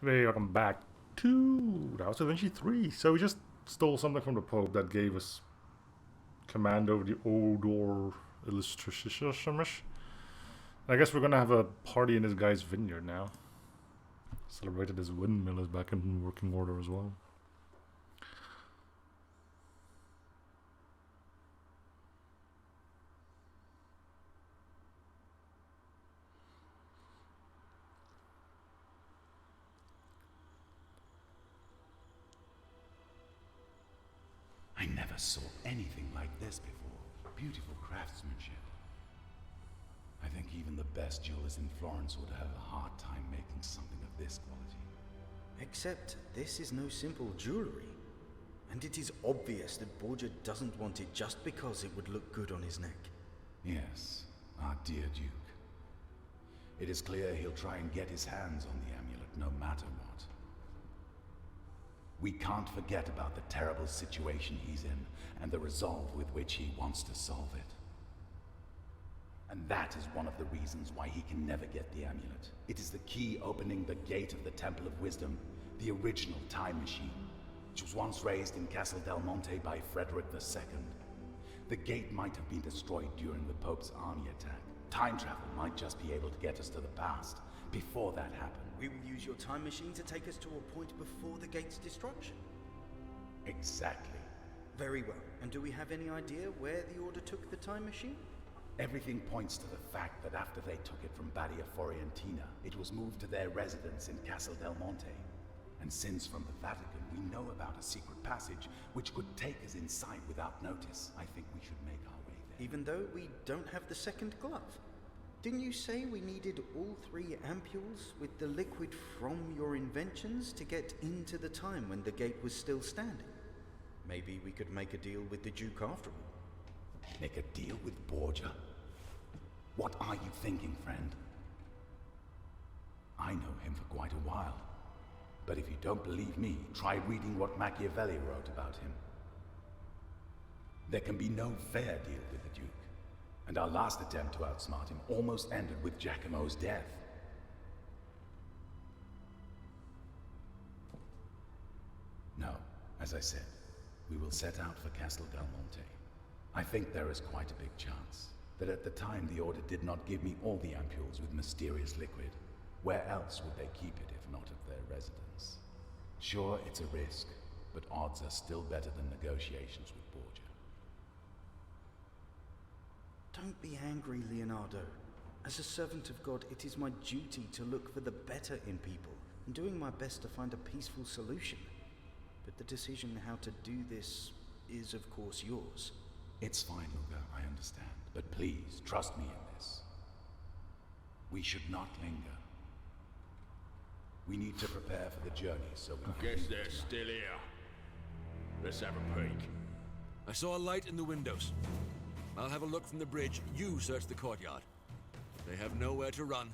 Hey, welcome back to the House of Da Vinci 3. So we just stole something from the Pope that gave us command over the Odor Illustrishamish. I guess we're gonna have a party in this guy's vineyard now. Celebrated his windmill is back in working order as well. I never saw anything like this before. Beautiful craftsmanship. I think even the best jewelers in Florence would have a hard time making something of this quality. Except this is no simple jewelry. And it is obvious that Borgia doesn't want it just because it would look good on his neck. Yes, our dear Duke. It is clear he'll try and get his hands on the amulet no matter what. We can't forget about the terrible situation he's in and the resolve with which he wants to solve it. And that is one of the reasons why he can never get the amulet. It is the key opening the gate of the Temple of Wisdom, the original time machine, which was once raised in Castle Del Monte by Frederick II. The gate might have been destroyed during the Pope's army attack. Time travel might just be able to get us to the past, before that happened. We will use your time machine to take us to a point before the gate's destruction. Exactly. Very well. And do we have any idea where the Order took the time machine? Everything points to the fact that after they took it from Badia Forientina, it was moved to their residence in Castle Del Monte. And since from the Vatican we know about a secret passage which could take us inside without notice, I think we should make our way there. Even though we don't have the second glove? Didn't you say we needed all 3 ampules with the liquid from your inventions to get into the time when the gate was still standing? Maybe we could make a deal with the Duke after all. Make a deal with Borgia? What are you thinking, friend? I know him for quite a while. But if you don't believe me, try reading what Machiavelli wrote about him. There can be no fair deal with the Duke. And our last attempt to outsmart him almost ended with Giacomo's death. No, as I said, we will set out for Castle Del Monte. I think there is quite a big chance that at the time the Order did not give me all the ampules with mysterious liquid. Where else would they keep it if not at their residence? Sure, it's a risk, but odds are still better than negotiations with Borgia. Don't be angry, Leonardo. As a servant of God, it is my duty to look for the better in people, and doing my best to find a peaceful solution. But the decision how to do this is, of course, yours. It's fine, Luca, I understand. But please, trust me in this. We should not linger. We need to prepare for the journey, so we can Guess leave they're tonight. still here. Let's have a peek. I saw a light in the windows. I'll have a look from the bridge. You search the courtyard. They have nowhere to run.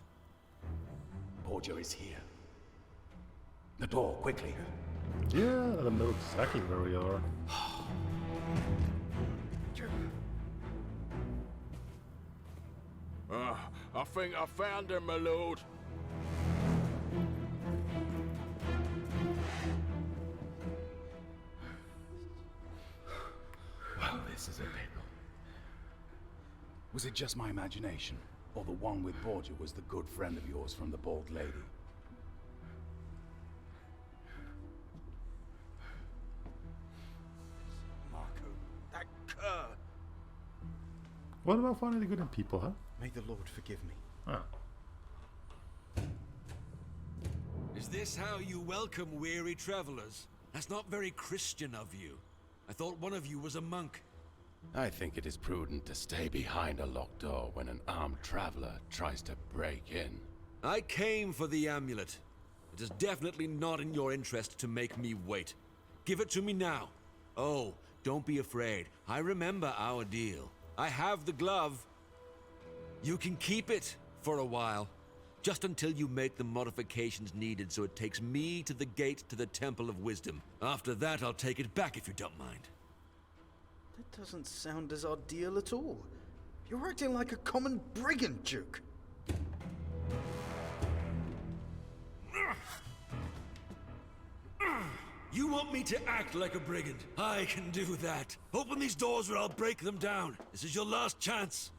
Borgia is here. The door, quickly. Yeah, I don't know exactly where we are. I think I found him, my lord. Well, this is a pickle. Was it just my imagination? Or the one with Borgia was the good friend of yours from the Bald Lady? Marco, that cur! What about finding the good in people, huh? May the Lord forgive me. Ah. Is this how you welcome weary travelers? That's not very Christian of you. I thought one of you was a monk. I think it is prudent to stay behind a locked door when an armed traveler tries to break in. I came for the amulet. It is definitely not in your interest to make me wait. Give it to me now. Oh, don't be afraid. I remember our deal. I have the glove. You can keep it for a while. Just until you make the modifications needed so it takes me to the gate to the Temple of Wisdom. After that, I'll take it back if you don't mind. That doesn't sound as our deal at all. You're acting like a common brigand, Duke. You want me to act like a brigand? I can do that. Open these doors or I'll break them down. This is your last chance.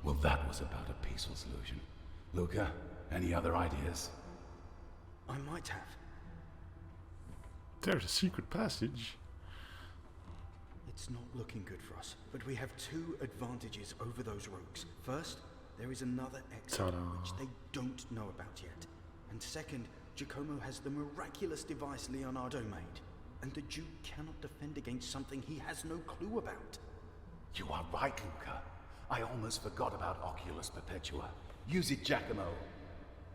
Well, that was about a peaceful solution. Luca, any other ideas? I might have. There's a secret passage. It's not looking good for us, but we have two advantages over those rogues. First, there is another exit Ta-da. which they don't know about yet. And second, Giacomo has the miraculous device Leonardo made. And the Duke cannot defend against something he has no clue about. You are right, Luca. I almost forgot about Oculus Perpetua. Use it, Giacomo.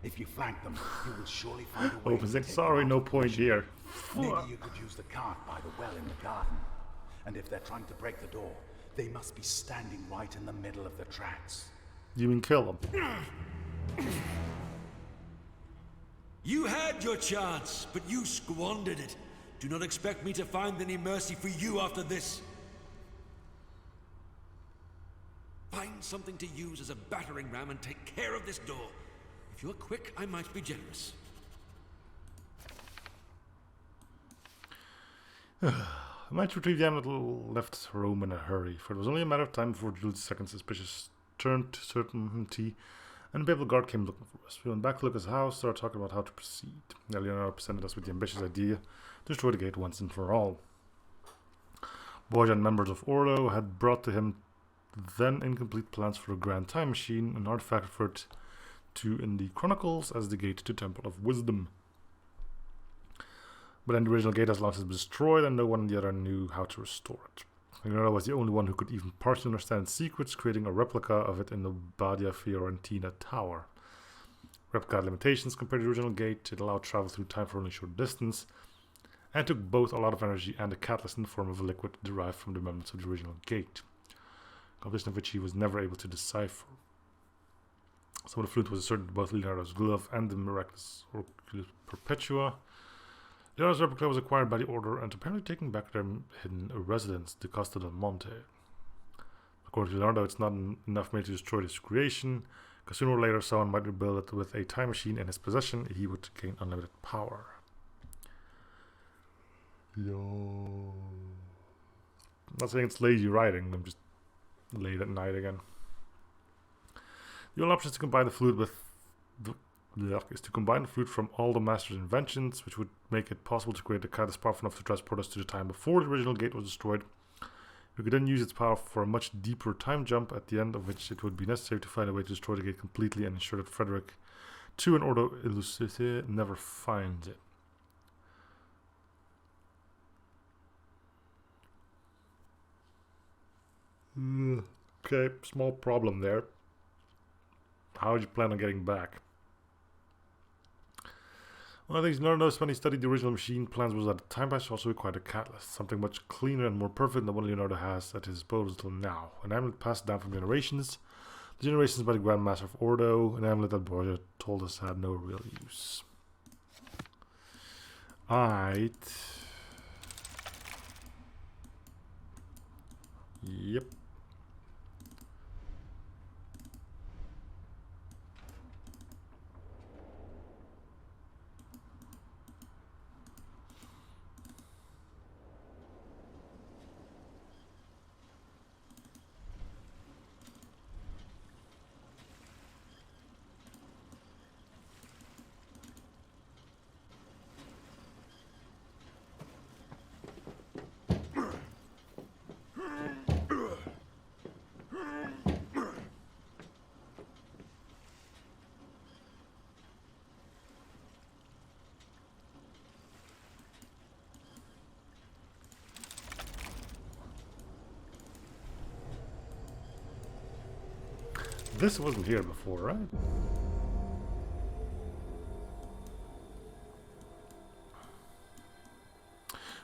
If you flank them, you will surely find a way Opens to like, take sorry, them no out. point here. Maybe you could use the cart by the well in the garden. And if they're trying to break the door, they must be standing right in the middle of the tracks. You mean kill them? You had your chance, but you squandered it. Do not expect me to find any mercy for you after this. Find something to use as a battering ram and take care of this door. If you're quick, I might be generous. I might retrieve the amulet left Rome in a hurry, for it was only a matter of time before Julius II's suspicious turned to certainty, and the papal guard came looking for us. We went back to Lucas' house, started talking about how to proceed. Leonardo presented us with the ambitious idea to destroy the gate once and for all. Borgia and members of Ordo had brought to him then incomplete plans for a grand time machine, an artifact referred to in the Chronicles as the Gate to Temple of Wisdom. But then the original gate has long since been destroyed, and no one on the other knew how to restore it. Leonardo was the only one who could even partially understand its secrets, creating a replica of it in the Badia Fiorentina Tower. Replica had limitations compared to the original gate. It allowed travel through time for only a short distance, and took both a lot of energy and a catalyst in the form of a liquid derived from the remnants of the original gate, composition of which he was never able to decipher. Some of the fluid was asserted to both Leonardo's glove and the miraculous Oculus Perpetua. Leonardo's replica was acquired by the Order and apparently taken back to their hidden residence, the Costa del Monte. According to Leonardo, it's not enough merely to destroy this creation, because sooner or later someone might rebuild it with a time machine in his possession. He would gain unlimited power. Yo. I'm not saying it's lazy writing, I'm just late at night again. The only option is to combine the fluid with from all the master's inventions, which would make it possible to create a catalyst powerful enough to transport us to the time before the original gate was destroyed. We could then use its power for a much deeper time jump, at the end of which it would be necessary to find a way to destroy the gate completely and ensure that Frederick II and Ordo Illucite never finds it. Okay, small problem there. How would you plan on getting back? One of the things Leonardo noticed when he studied the original machine plans was that the time patch also required a catalyst, something much cleaner and more perfect than what Leonardo has at his disposal until now. An amulet passed down from generations, the generations by the Grand Master of Ordo, an amulet that Borgia told us had no real use. Alright. Yep. This wasn't here before, right?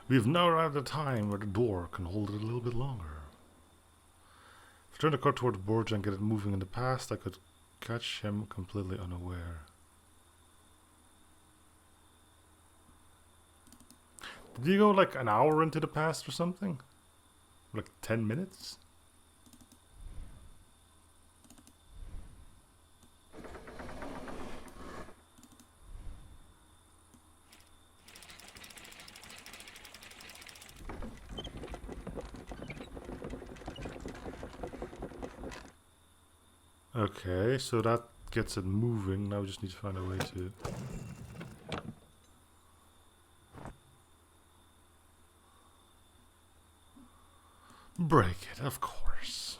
We have now arrived at a time where the door can hold it a little bit longer. If I turn the car towards Borgia and get it moving in the past, I could catch him completely unaware. Did you go like an hour into the past or something? Like 10 minutes? Okay, so that gets it moving. Now we just need to find a way to... break it, of course.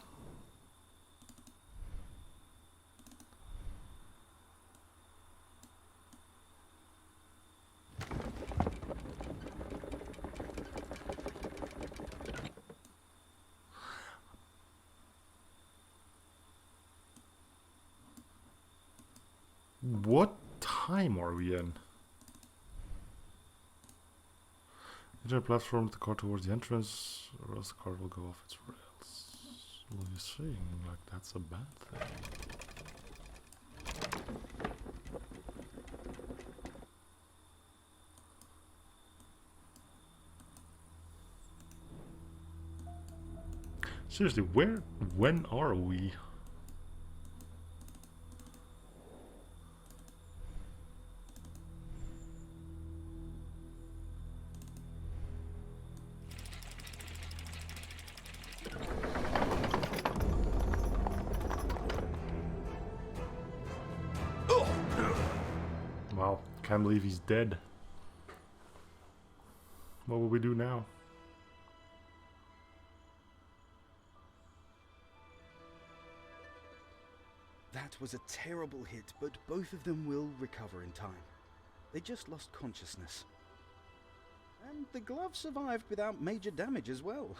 What time are we in? Enter a platform with the car towards the entrance, or else the car will go off its rails. What are you saying? Like, that's a bad thing. Seriously, when are we? Wow, can't believe he's dead. What will we do now? That was a terrible hit, but both of them will recover in time. They just lost consciousness. And the glove survived without major damage as well,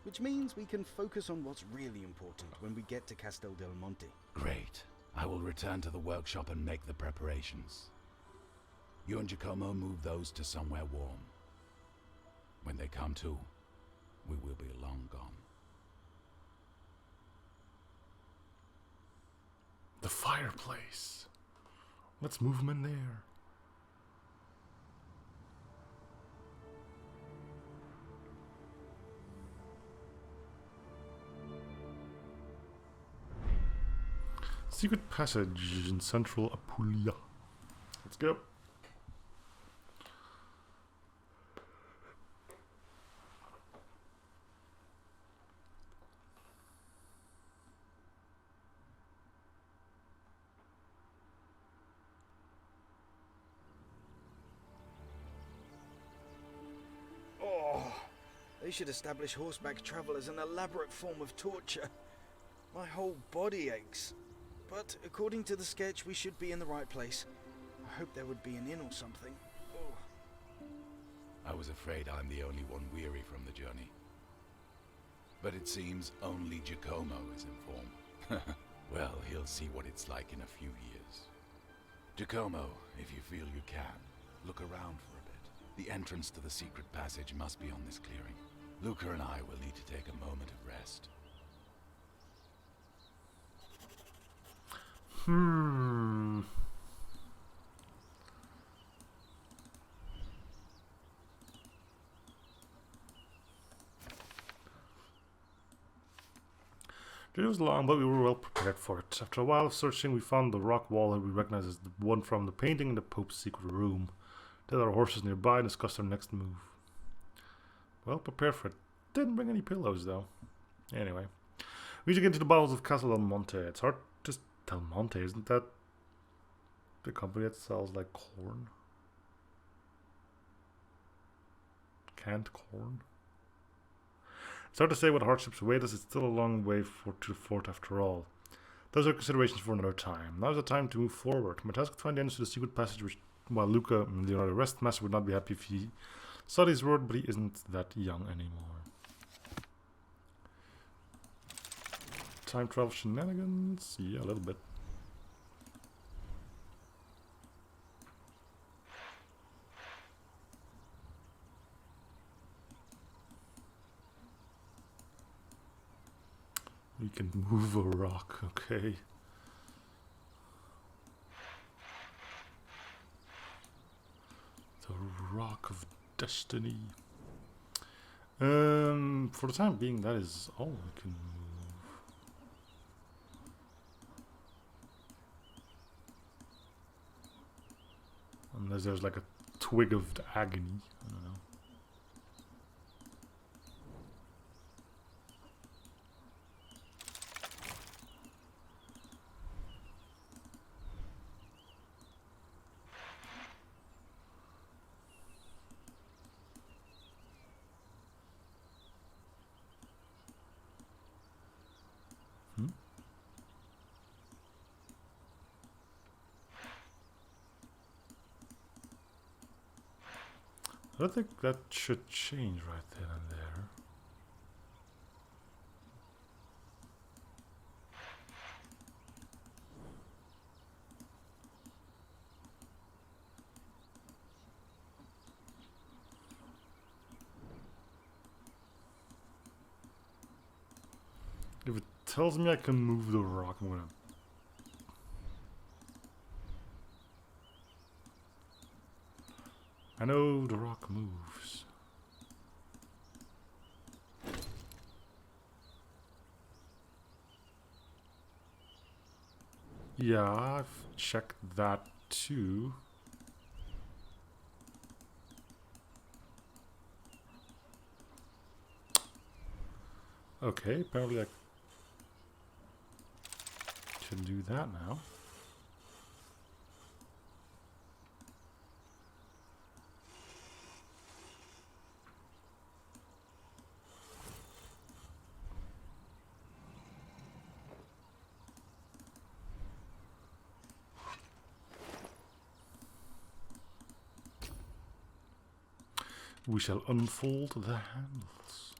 which means we can focus on what's really important when we get to Castel del Monte. Great. I will return to the workshop and make the preparations. You and Giacomo move those to somewhere warm. When they come to, we will be long gone. The fireplace. Let's move him in there. Secret passage in central Apulia. Let's go. They should establish horseback travel as an elaborate form of torture. My whole body aches. But according to the sketch, we should be in the right place. I hope there would be an inn or something. I was afraid I'm the only one weary from the journey. But it seems only Giacomo is informed. Well, he'll see what it's like in a few years. Giacomo, if you feel you can, look around for a bit. The entrance to the secret passage must be on this clearing. Luca and I will need to take a moment of rest. It was long, but we were well prepared for it. After a while of searching, we found the rock wall that we recognized as the one from the painting in the Pope's secret room. They had our horses nearby and discussed our next move. Well prepared for it. Didn't bring any pillows, though. Anyway. We need to get into the bowels of Castle del Monte. It's hard to... Del Monte, isn't that the company that sells, like, corn? Canned corn? It's hard to say what hardships await us. It's still a long way to the fort after all. Those are considerations for another time. Now's the time to move forward. My task is to find the entrance to the secret passage, which, while Luca and Leonardo rest, Master would not be happy if he saw his word, but he isn't that young anymore. Time travel shenanigans? Yeah, a little bit. We can move a rock, okay. The Rock of Destiny. For the time being, that is all we can move. Unless there's like a twig of agony, I don't know. I don't think that should change right then and there. If it tells me I can move the rock, I'm gonna... I know the rock moves. Yeah, I've checked that too. Okay, apparently I can do that now. We shall unfold the handles.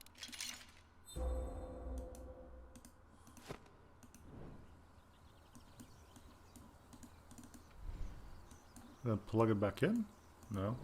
Then plug it back in? No.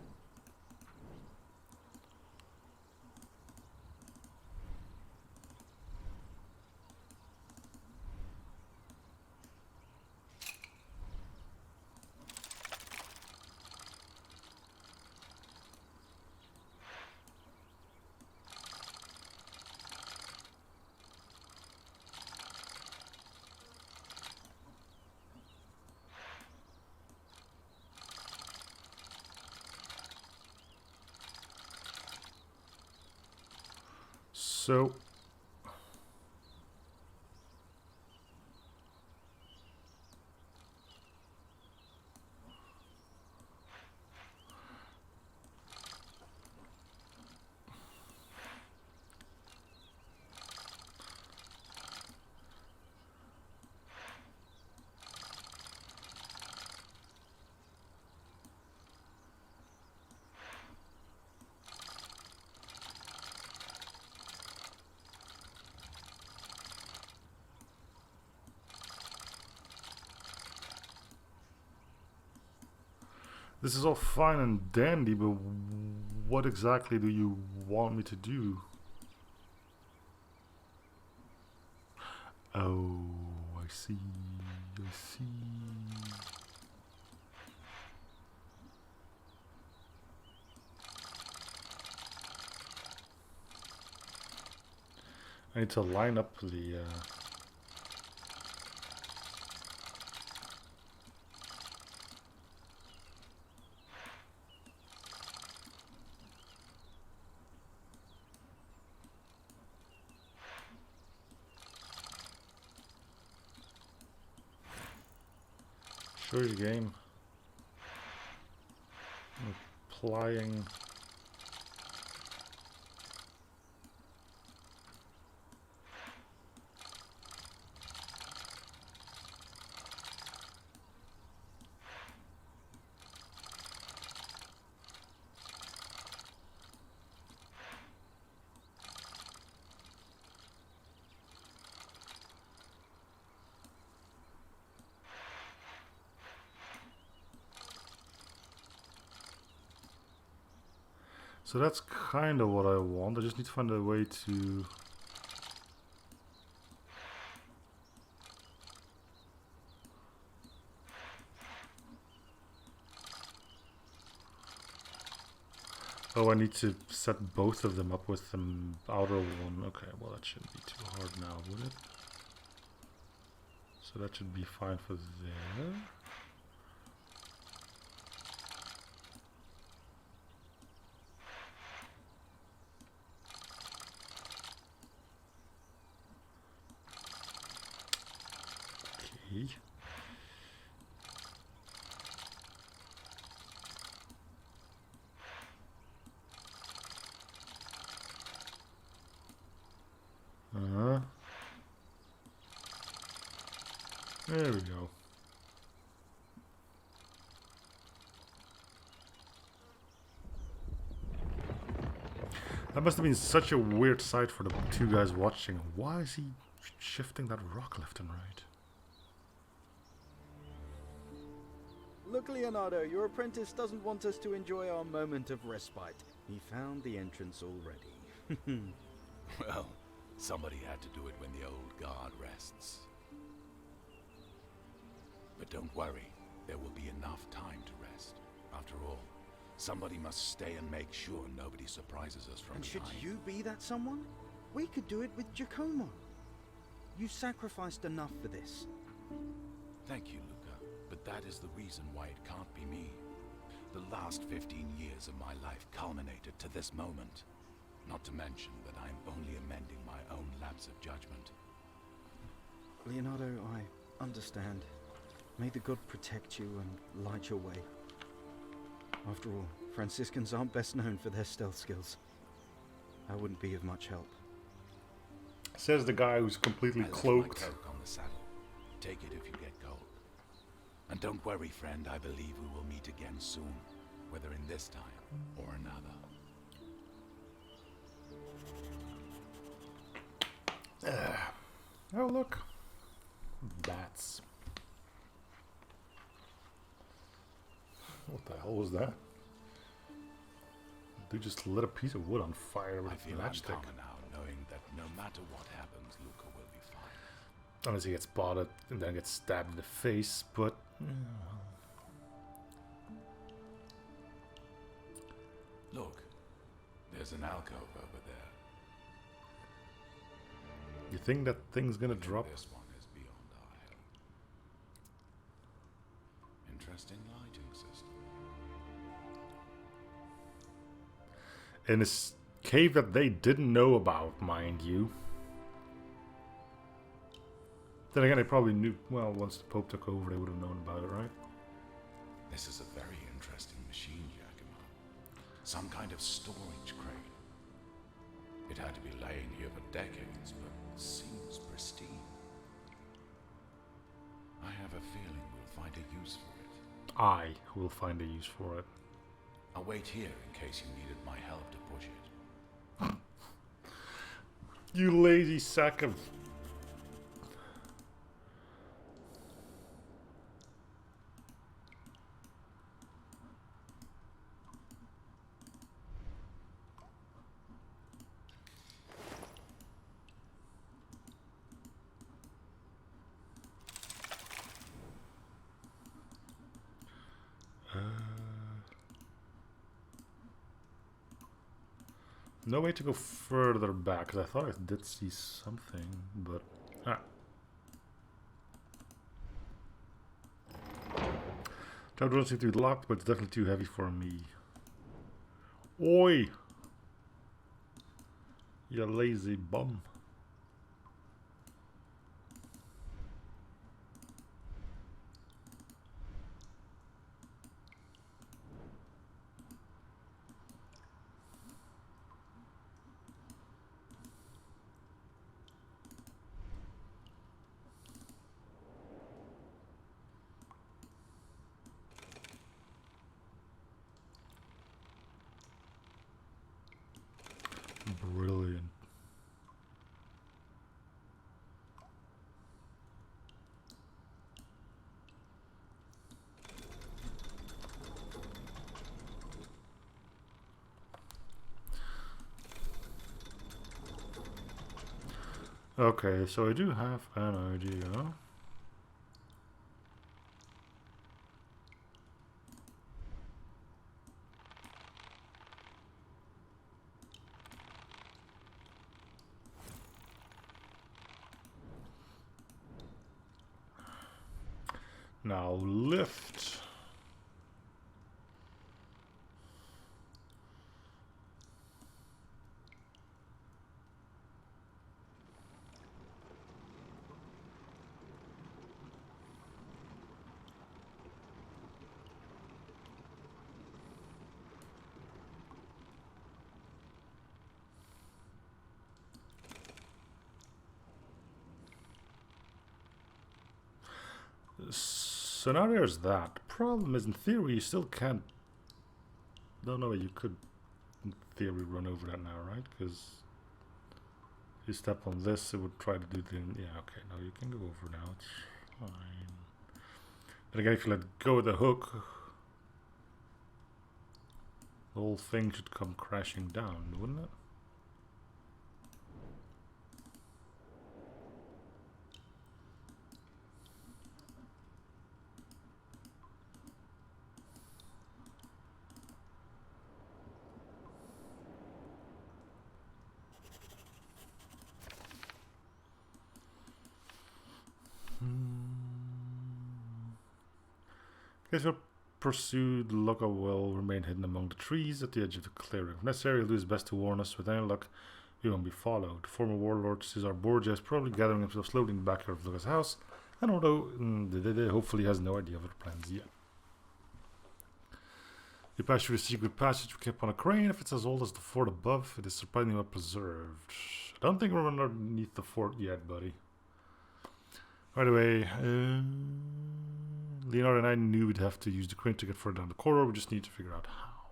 So this is all fine and dandy, but what exactly do you want me to do? Oh, I see. I see. I need to line up the show you the game. Applying so that's kind of what I want. I just need to find a way to... Oh, I need to set both of them up with the outer one. Okay, well that shouldn't be too hard now, would it? So that should be fine for there. Okay. There we go. That must have been such a weird sight for the two guys watching. Why is he shifting that rock left and right? Look, Leonardo, your apprentice doesn't want us to enjoy our moment of respite. He found the entrance already. Well, somebody had to do it when the old guard rests. But don't worry, there will be enough time to rest. After all, somebody must stay and make sure nobody surprises us from And should behind. you be that someone? We could do it with Giacomo. You sacrificed enough for this. Thank you, Luca, but that is the reason why it can't be me. The last 15 years of my life culminated to this moment. Not to mention that I am only amending my own lapse of judgment. Leonardo, I understand. May the god protect you and light your way. After all, Franciscans aren't best known for their stealth skills. I wouldn't be of much help. Says the guy who's completely I left my cloaked. cloak on the saddle. Take it if you get cold. And don't worry, friend, I believe we will meet again soon, whether in this time or another. Oh, look. Bats. What the hell was that? They just lit a piece of wood on fire with I a feel I'm matchstick. calmer now, knowing that no matter what happens, Luca will be fine. Unless he gets spotted and then gets stabbed in the face, but... Look, there's an alcove over there. You think that thing's gonna drop? This one is beyond our help. Interesting lighting system. In a cave that they didn't know about, mind you. Then again, they probably knew, well, once the Pope took over, they would have known about it, right? This is a very interesting machine, Giacomo. Some kind of storage crate. It had to be laying here for decades, but seems pristine. I have a feeling we'll find a use for it. I will find a use for it. I'll wait here in case you needed my help to push it. You lazy sack of... No way to go further back, because I thought I did see something, but... Ah. Trap doesn't seem to be locked, but it's definitely too heavy for me. Oi! You lazy bum. Brilliant. Okay, so I do have an idea. Now lift. So now there's that. Problem is, in theory, you still can't... Don't know, you could in theory run over that now, right? Because you step on this, it would try to do the... Yeah, okay, now you can go over now, it's fine. But again, if you let go of the hook, the whole thing should come crashing down, wouldn't it? Guess we'll pursue the Lugga will remain hidden among the trees at the edge of the clearing. If necessary, he'll do his best to warn us. With any luck, we won't be followed. Former warlord Cesar Borgia is probably gathering himself slowly in the backyard of Lugga's house, and although hopefully has no idea of our plans yet. We passed through a secret passage we kept on a crane. If it's as old as the fort above, it is surprisingly well preserved. I don't think we're underneath the fort yet, buddy. By the way, Leonardo and I knew we'd have to use the crane to get further down the corridor. We just need to figure out how.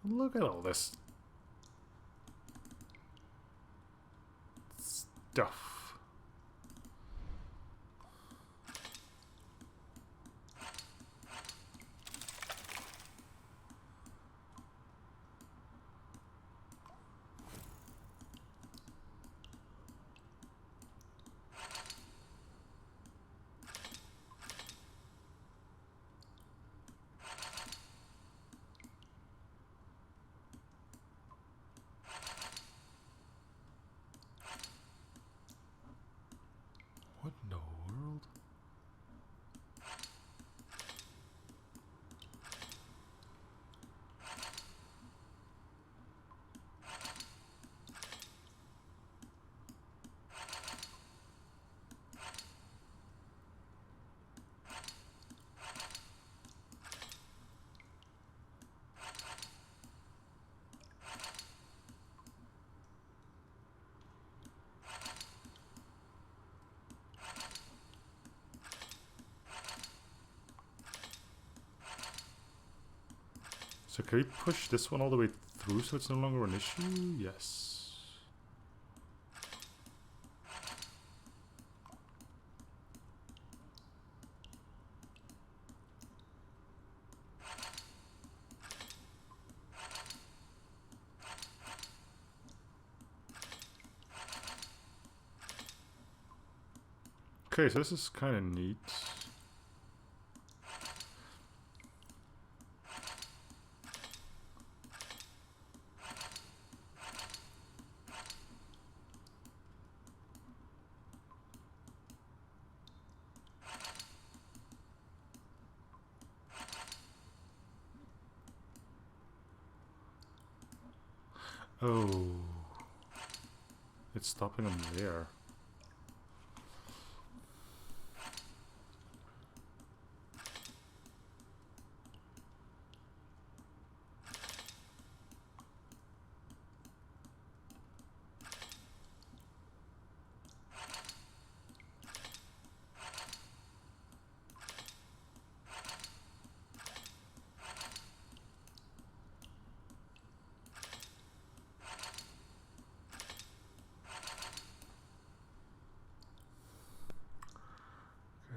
Look at all this stuff. What in the world? So can we push this one all the way through so it's no longer an issue? Yes. Okay, so this is kind of neat. Oh, it's stopping them there.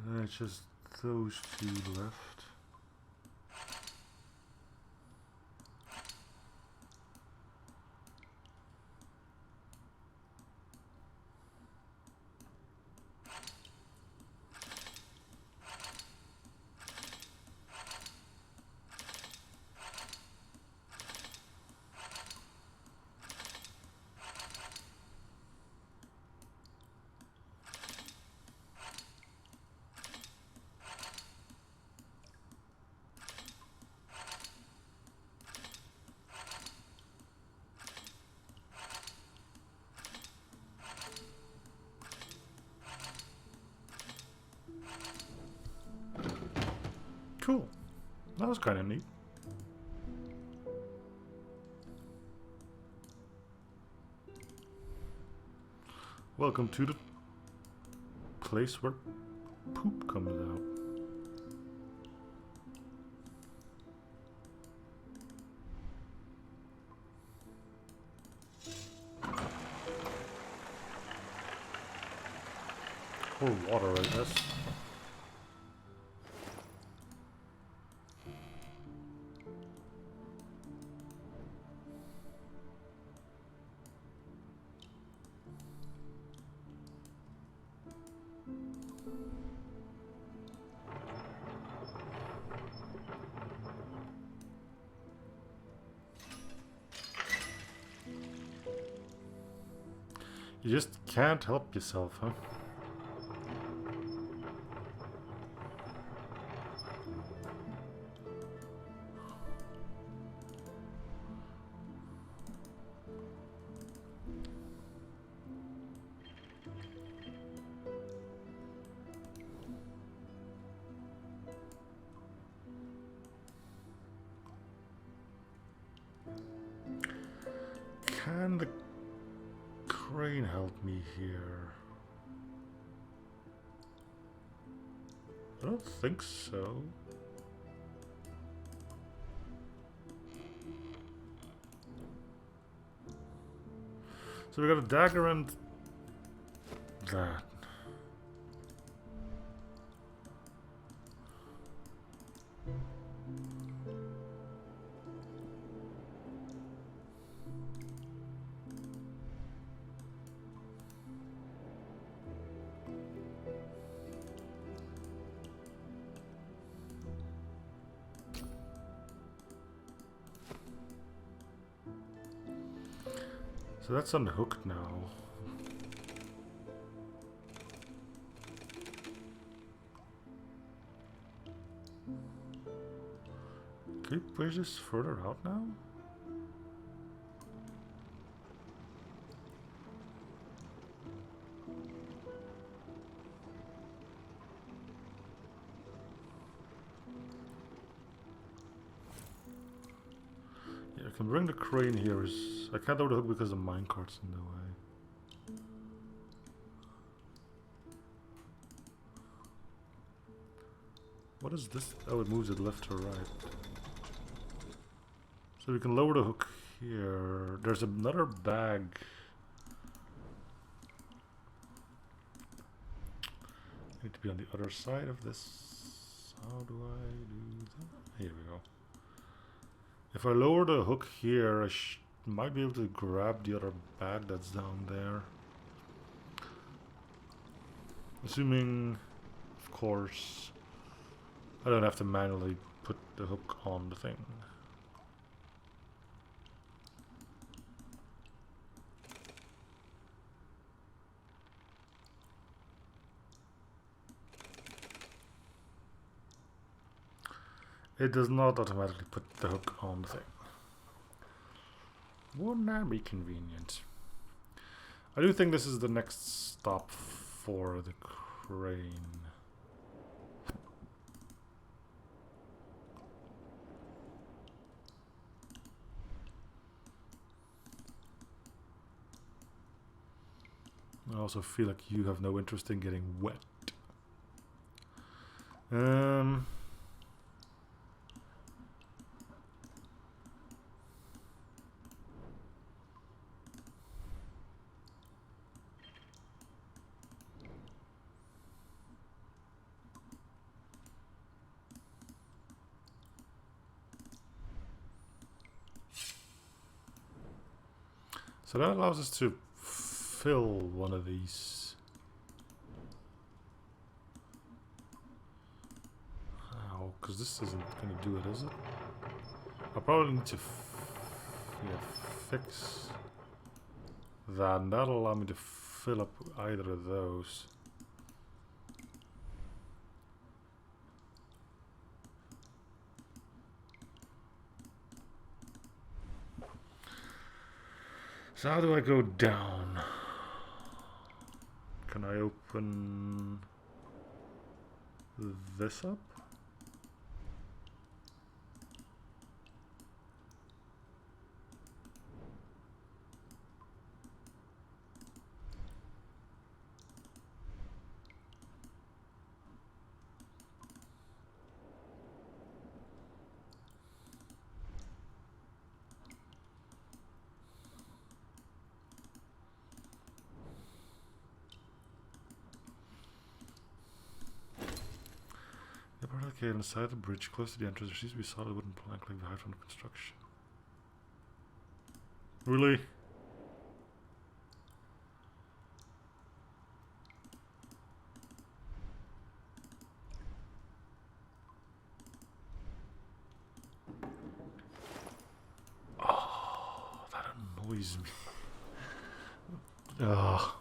And then it's just those two left. Cool. That was kind of neat. Welcome to the place where poop comes out. pour water, I guess. You just can't help yourself, huh? Can the crane help me here? I don't think so. So we got a dagger and that. So that's unhooked now. Can you push this further out now? Yeah, I can bring the crane here. I can't over the hook because the minecart's in the way. What is this? Oh, it moves it left or right. So we can lower the hook here. There's another bag. Need to be on the other side of this. How do I do that? Here we go. If I lower the hook here, I might be able to grab the other bag that's down there. Assuming, of course, I don't have to manually put the hook on the thing. It does not automatically put the hook on the thing. Wouldn't that be convenient? I do think this is the next stop for the crane. I also feel like you have no interest in getting wet. So that allows us to fill one of these. Ow, because this isn't going to do it, is it? I probably need to fix that, and that'll allow me to fill up either of those. So how do I go down? Can I open this up? The part of the cave on the side of the bridge close to the entrance there seems to be a solid wooden plank like the house under construction. Really? Oh, that annoys me. Ugh.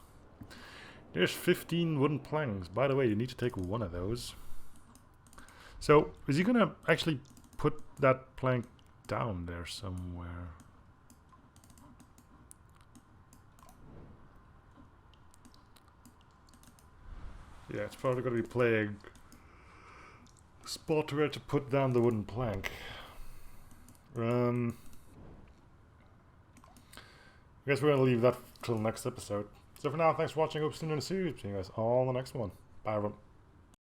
There's 15 wooden planks. By the way, you need to take one of those. So, is he gonna actually put that plank down there somewhere? Yeah, it's probably gonna be playing spot where to put down the wooden plank. I guess we're gonna leave that till next episode. So for now, thanks for watching. Hope to see you in the series. See you guys all in the next one. Bye everyone.